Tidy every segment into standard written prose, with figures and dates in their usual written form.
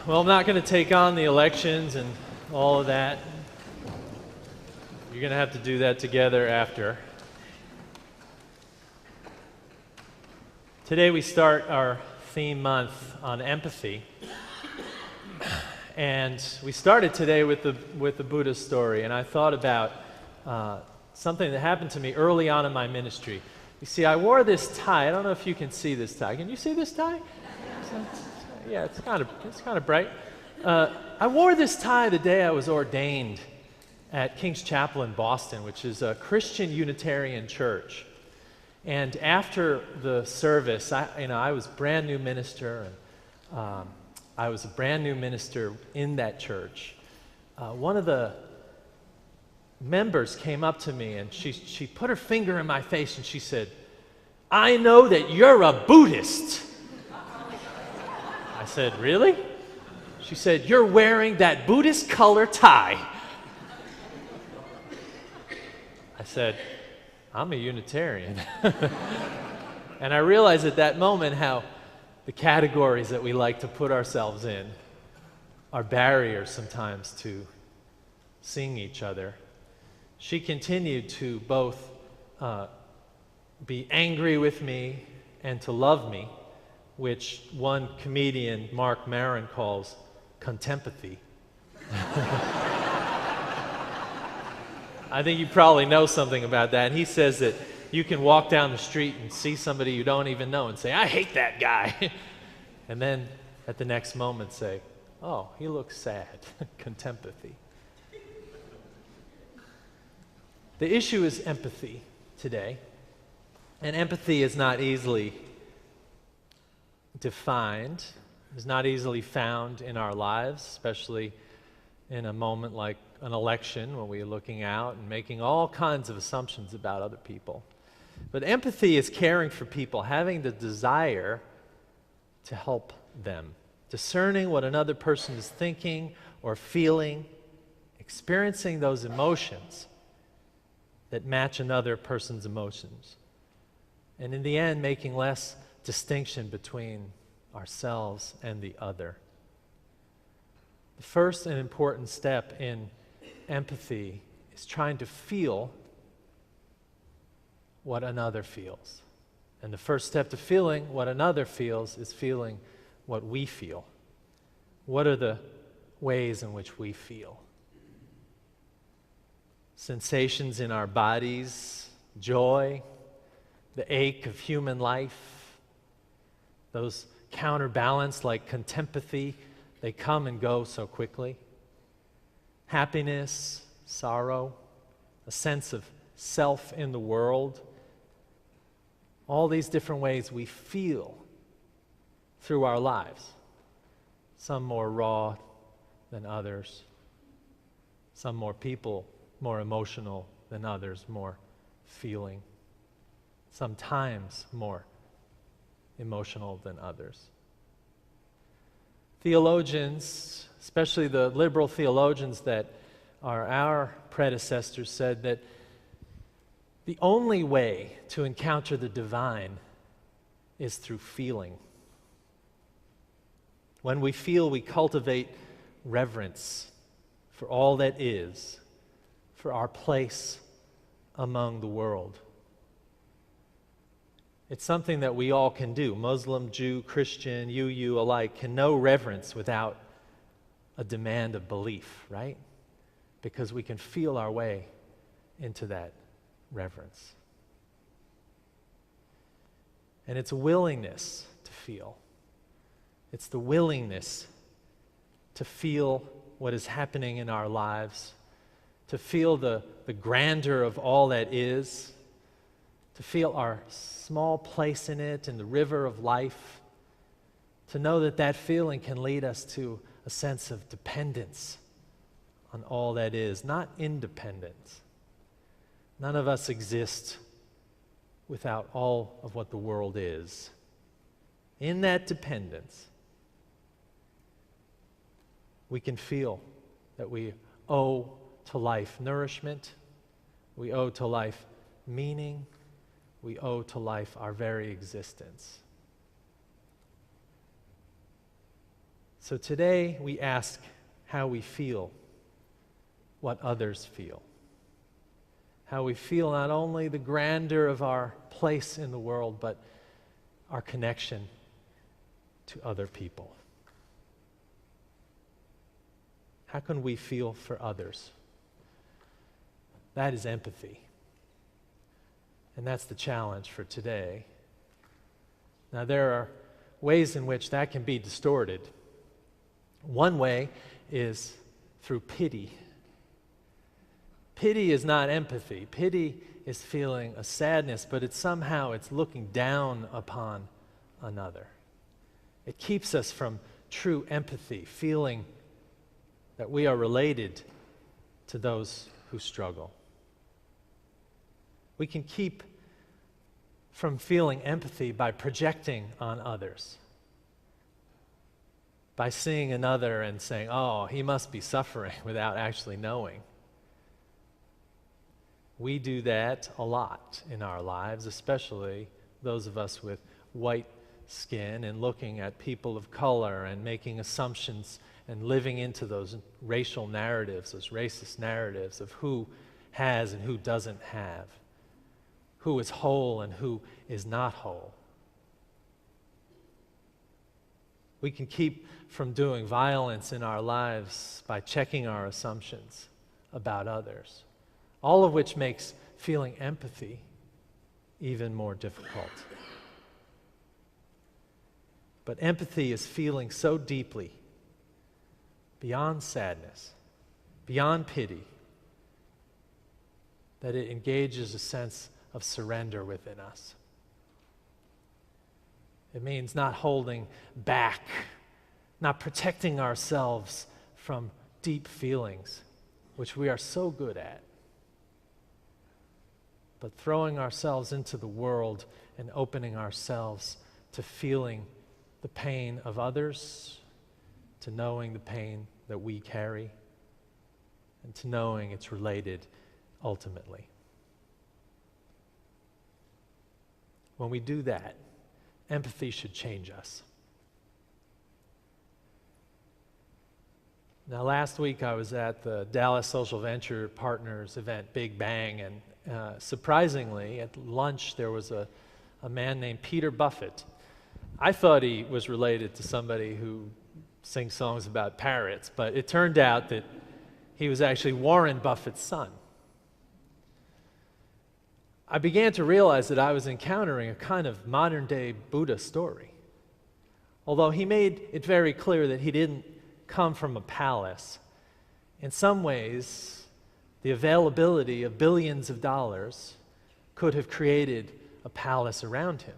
Well, I'm not going to take on the elections and all of that. You're going to have to do that together after. Today we start our theme month on empathy. And we started today with the Buddha story, and I thought about something that happened to me early on in my ministry. You see, I wore this tie. I don't know if you can see this tie. Can you see this tie? Yeah, it's kind of bright. I wore this tie the day I was ordained at King's Chapel in Boston, which is a Christian Unitarian church. And after the service, I was a brand new minister, and I was a brand new minister in that church. One of the members came up to me, and she put her finger in my face, and she said, "I know that you're a Buddhist." I said, "Really?" She said, "You're wearing that Buddhist color tie." I said, "I'm a Unitarian." And I realized at that moment how the categories that we like to put ourselves in are barriers sometimes to seeing each other. She continued to both be angry with me and to love me, which one comedian, Mark Maron, calls contempathy. I think you probably know something about that. And he says that you can walk down the street and see somebody you don't even know and say, "I hate that guy." And then at the next moment say, "Oh, he looks sad." Contempathy. The issue is empathy today. And empathy is not easily defined, is not easily found in our lives, especially in a moment like an election when we're looking out and making all kinds of assumptions about other people. But empathy is caring for people, having the desire to help them, discerning what another person is thinking or feeling, experiencing those emotions that match another person's emotions, and in the end, making less distinction between ourselves and the other. The first and important step in empathy is trying to feel what another feels. And the first step to feeling what another feels is feeling what we feel. What are the ways in which we feel? Sensations in our bodies, joy, the ache of human life, those counterbalance like contempathy, they come and go so quickly. Happiness, sorrow, a sense of self in the world, all these different ways we feel through our lives. Some more raw than others. Some more emotional than others, more feeling. Sometimes more emotional than others. Theologians, especially the liberal theologians that are our predecessors, said that the only way to encounter the divine is through feeling. When we feel, we cultivate reverence for all that is, for our place among the world. It's something that we all can do. Muslim, Jew, Christian, you alike can know reverence without a demand of belief, right? Because we can feel our way into that reverence. And it's a willingness to feel. It's the willingness to feel what is happening in our lives, to feel the grandeur of all that is, to feel our small place in it, in the river of life, to know that that feeling can lead us to a sense of dependence on all that is, not independence. None of us exist without all of what the world is. In that dependence, we can feel that we owe to life nourishment, we owe to life meaning, we owe to life our very existence. So today we ask how we feel what others feel. How we feel not only the grandeur of our place in the world, but our connection to other people. How can we feel for others? That is empathy. And that's the challenge for today. Now, there are ways in which that can be distorted. One way is through pity. Pity is not empathy. Pity is feeling a sadness, but it's looking down upon another. It keeps us from true empathy, feeling that we are related to those who struggle. We can keep from feeling empathy by projecting on others, by seeing another and saying, oh, he must be suffering, without actually knowing. We do that a lot in our lives, especially those of us with white skin, and looking at people of color and making assumptions and living into those racial narratives, those racist narratives of who has and who doesn't have, who is whole and who is not whole. We can keep from doing violence in our lives by checking our assumptions about others, all of which makes feeling empathy even more difficult. But empathy is feeling so deeply, beyond sadness, beyond pity, that it engages a sense of surrender within us. It means not holding back, not protecting ourselves from deep feelings, which we are so good at, but throwing ourselves into the world and opening ourselves to feeling the pain of others, to knowing the pain that we carry, and to knowing it's related ultimately. When we do that, empathy should change us. Now, last week I was at the Dallas Social Venture Partners event, Big Bang, and surprisingly, at lunch there was a man named Peter Buffett. I thought he was related to somebody who sings songs about parrots, but it turned out that he was actually Warren Buffett's son. I began to realize that I was encountering a kind of modern-day Buddha story. Although he made it very clear that he didn't come from a palace, in some ways, the availability of billions of dollars could have created a palace around him.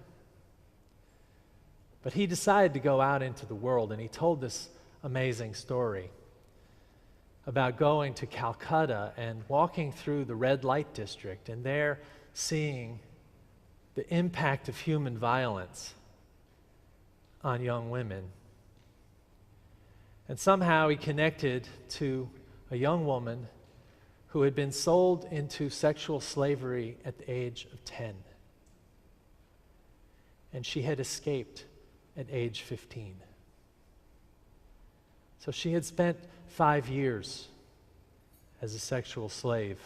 But he decided to go out into the world, and he told this amazing story about going to Calcutta and walking through the red light district, and there seeing the impact of human violence on young women. And somehow he connected to a young woman who had been sold into sexual slavery at the age of 10. And she had escaped at age 15. So she had spent 5 years as a sexual slave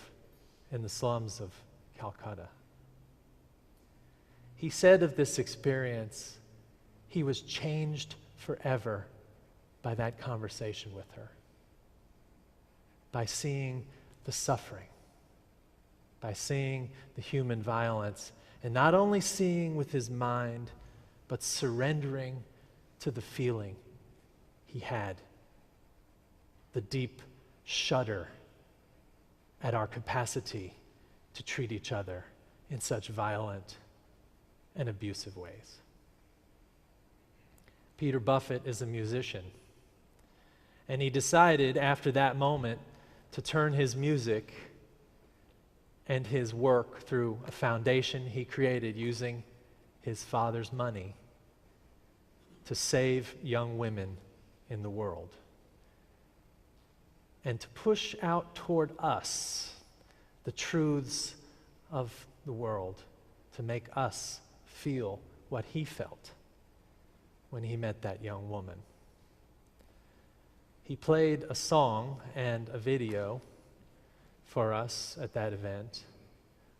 in the slums of Calcutta. He said of this experience, he was changed forever by that conversation with her, by seeing the suffering, by seeing the human violence, and not only seeing with his mind, but surrendering to the feeling he had, the deep shudder at our capacity to treat each other in such violent and abusive ways. Peter Buffett is a musician, and he decided after that moment to turn his music and his work through a foundation he created using his father's money to save young women in the world, and to push out toward us the truths of the world, to make us feel what he felt when he met that young woman. he played a song and a video for us at that event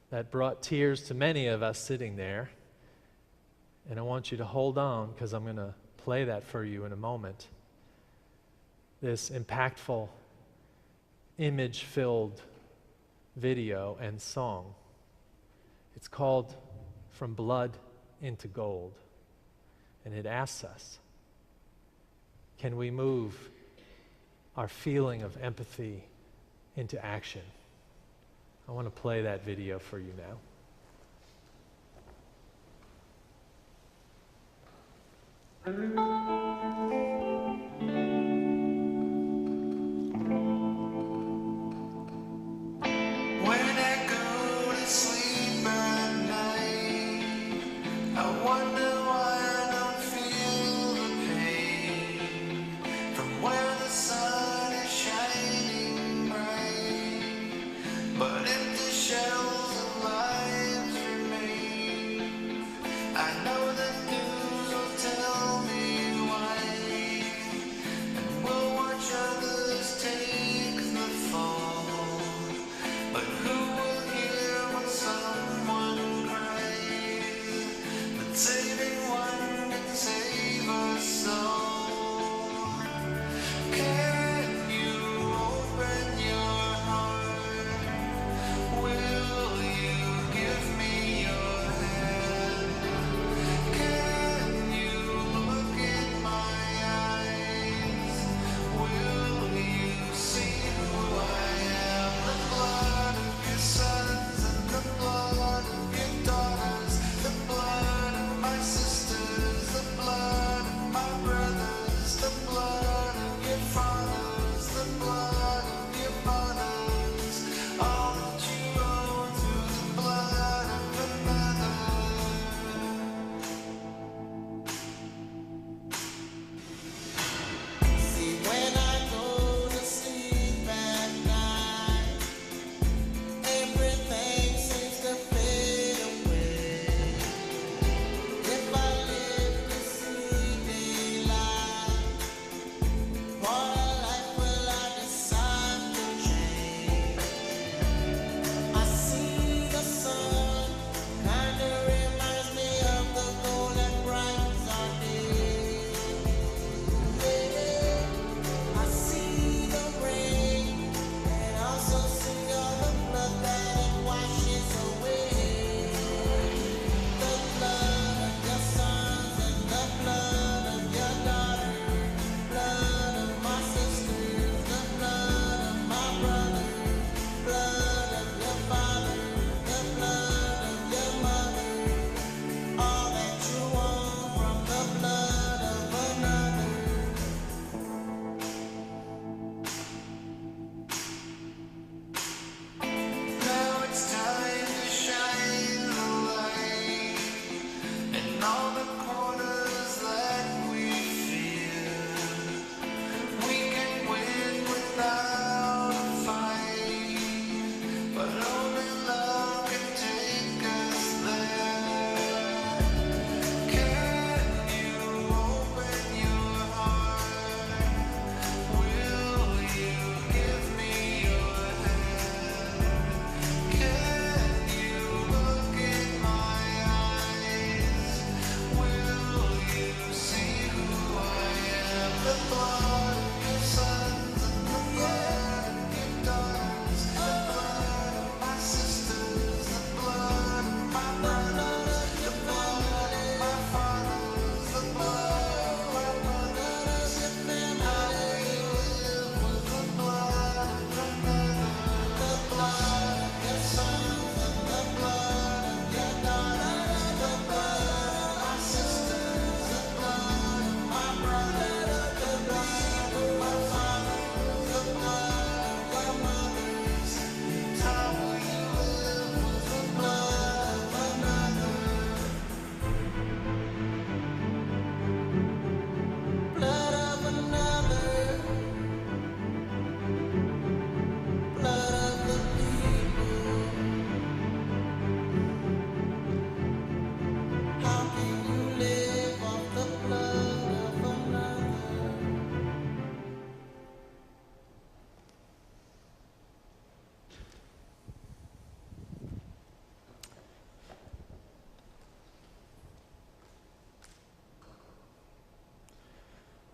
that brought tears to many of us sitting there. And I want you to hold on, because I'm going to play that for you in a moment. This impactful, image-filled video and song. It's called From Blood into Gold. And it asks us, can we move our feeling of empathy into action? I want to play that video for you now.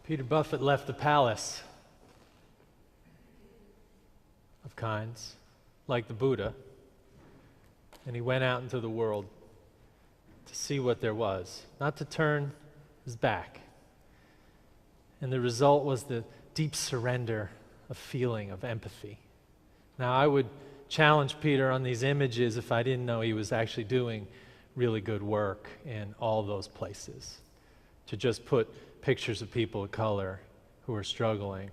Peter Buffett left the palace of kinds, like the Buddha, and he went out into the world to see what there was, not to turn his back. And the result was the deep surrender of feeling, of empathy. Now, I would challenge Peter on these images if I didn't know he was actually doing really good work in all those places. To just put pictures of people of color who are struggling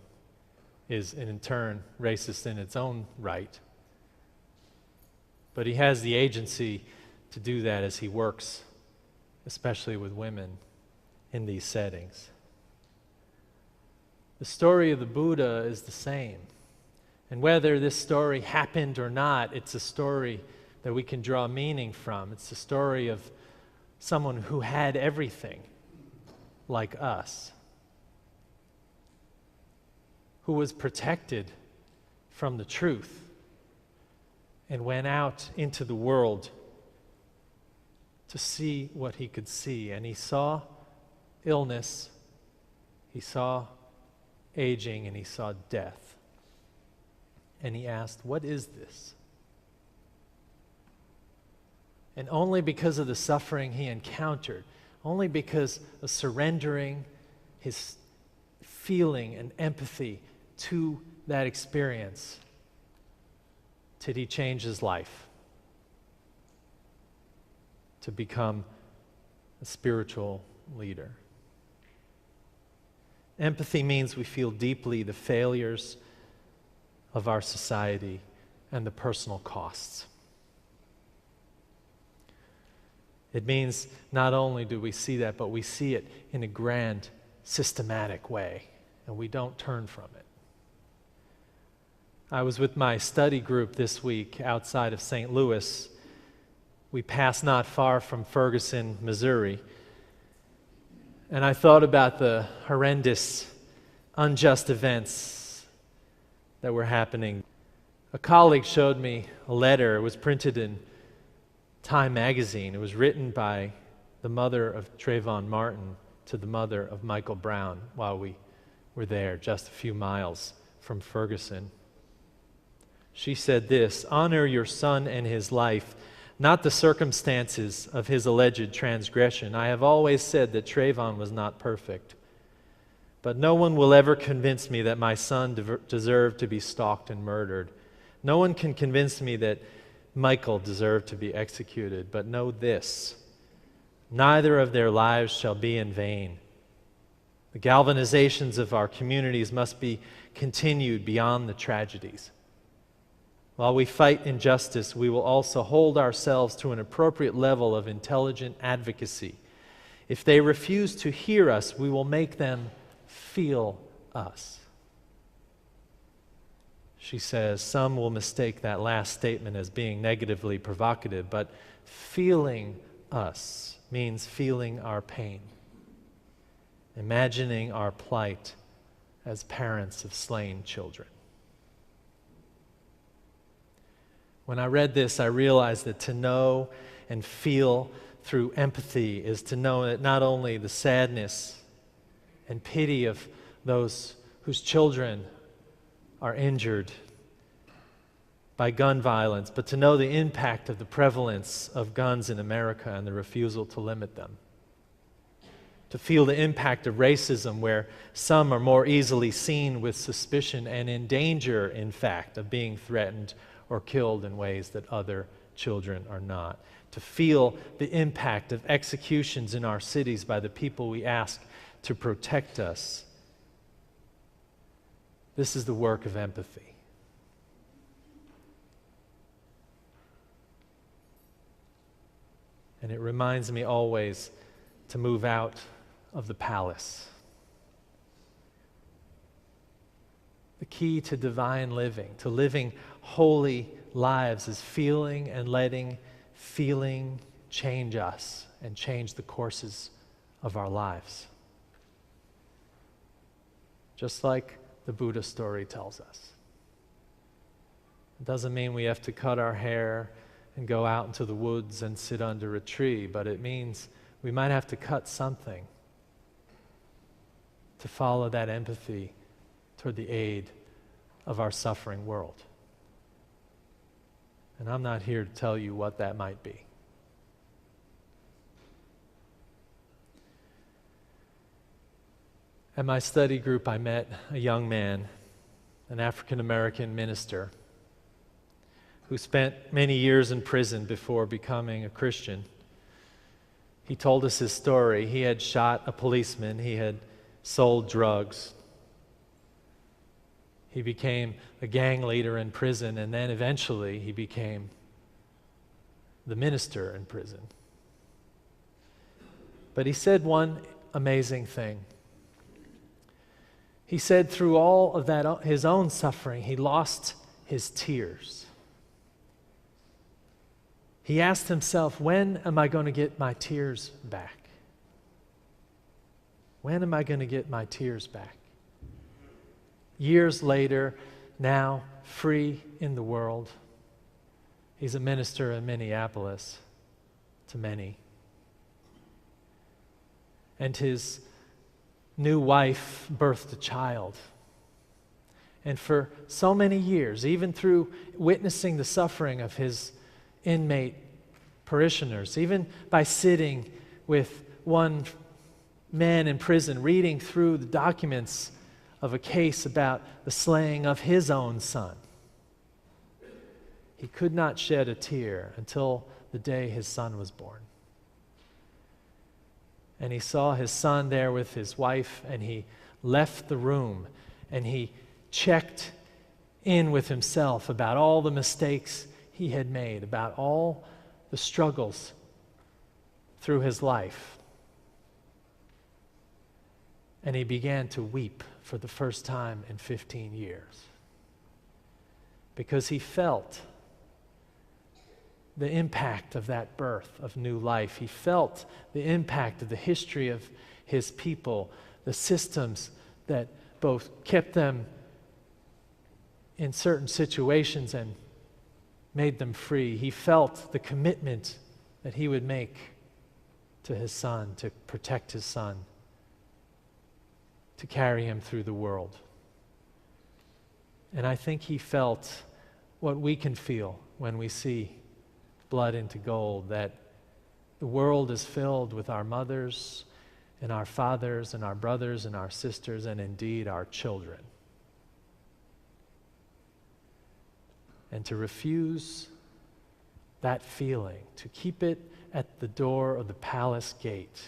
is, in turn, racist in its own right. But he has the agency to do that as he works, especially with women, in these settings. The story of the Buddha is the same. And whether this story happened or not, it's a story that we can draw meaning from. It's the story of someone who had everything, like us, who was protected from the truth and went out into the world to see what he could see. And he saw illness, he saw aging, and he saw death. And he asked, what is this? And only because of the suffering he encountered, only because of surrendering his feeling and empathy to that experience, did he change his life to become a spiritual leader. Empathy means we feel deeply the failures of our society and the personal costs. It means not only do we see that, but we see it in a grand, systematic way, and we don't turn from it. I was with my study group this week outside of St. Louis. We passed not far from Ferguson, Missouri, and I thought about the horrendous, unjust events that were happening. A colleague showed me a letter. It was printed in Time magazine. It was written by the mother of Trayvon Martin to the mother of Michael Brown while we were there, just a few miles from Ferguson. She said this: honor your son and his life, not the circumstances of his alleged transgression. I have always said that Trayvon was not perfect, but no one will ever convince me that my son deserved to be stalked and murdered. No one can convince me that Michael deserved to be executed, but know this: neither of their lives shall be in vain. The galvanizations of our communities must be continued beyond the tragedies. While we fight injustice, we will also hold ourselves to an appropriate level of intelligent advocacy. If they refuse to hear us, we will make them feel us. She says, some will mistake that last statement as being negatively provocative, but feeling us means feeling our pain, imagining our plight as parents of slain children. When I read this, I realized that to know and feel through empathy is to know that not only the sadness and pity of those whose children are injured by gun violence, but to know the impact of the prevalence of guns in America and the refusal to limit them. To feel the impact of racism, where some are more easily seen with suspicion and in danger, in fact, of being threatened or killed in ways that other children are not. To feel the impact of executions in our cities by the people we ask to protect us. This is the work of empathy. And it reminds me always to move out of the palace. The key to divine living, to living holy lives, is feeling and letting feeling change us and change the courses of our lives. Just like the Buddha story tells us. It doesn't mean we have to cut our hair and go out into the woods and sit under a tree, but it means we might have to cut something to follow that empathy toward the aid of our suffering world. And I'm not here to tell you what that might be. At my study group, I met a young man, an African-American minister, who spent many years in prison before becoming a Christian. He told us his story. He had shot a policeman. He had sold drugs. He became a gang leader in prison, and then eventually he became the minister in prison. But he said one amazing thing. He said through all of that, his own suffering, he lost his tears. He asked himself, when am I going to get my tears back? When am I going to get my tears back? Years later, now free in the world, he's a minister in Minneapolis to many. And his new wife birthed a child. And for so many years, even through witnessing the suffering of his inmate parishioners, even by sitting with one man in prison, reading through the documents of a case about the slaying of his own son, he could not shed a tear until the day his son was born. And he saw his son there with his wife, and he left the room, and he checked in with himself about all the mistakes he had made, about all the struggles through his life. And he began to weep for the first time in 15 years because he felt the impact of that birth of new life. He felt the impact of the history of his people, the systems that both kept them in certain situations and made them free. He felt the commitment that he would make to his son, to protect his son, to carry him through the world. And I think he felt what we can feel when we see blood into gold, that the world is filled with our mothers and our fathers and our brothers and our sisters and indeed our children. And to refuse that feeling, to keep it at the door of the palace gate,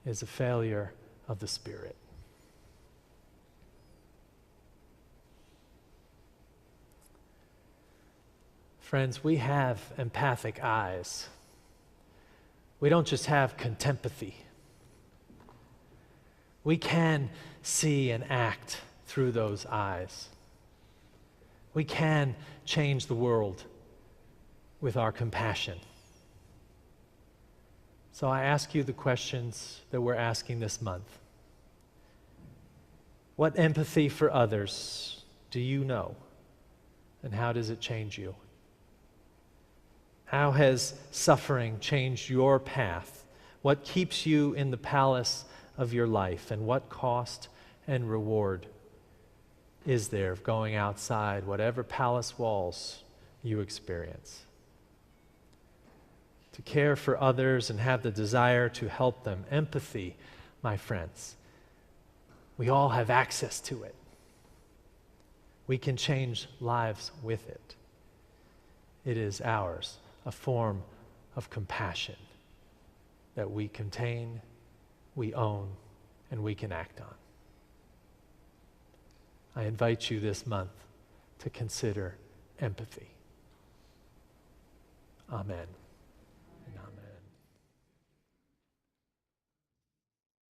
is a failure of the Spirit. Friends, we have empathic eyes. We don't just have contempathy. We can see and act through those eyes. We can change the world with our compassion. So I ask you the questions that we're asking this month. What empathy for others do you know, and how does it change you? How has suffering changed your path? What keeps you in the palace of your life, and what cost and reward is there of going outside whatever palace walls you experience? To care for others and have the desire to help them. Empathy, my friends, we all have access to it. We can change lives with it. It is ours, a form of compassion that we contain, we own, and we can act on. I invite you this month to consider empathy. Amen.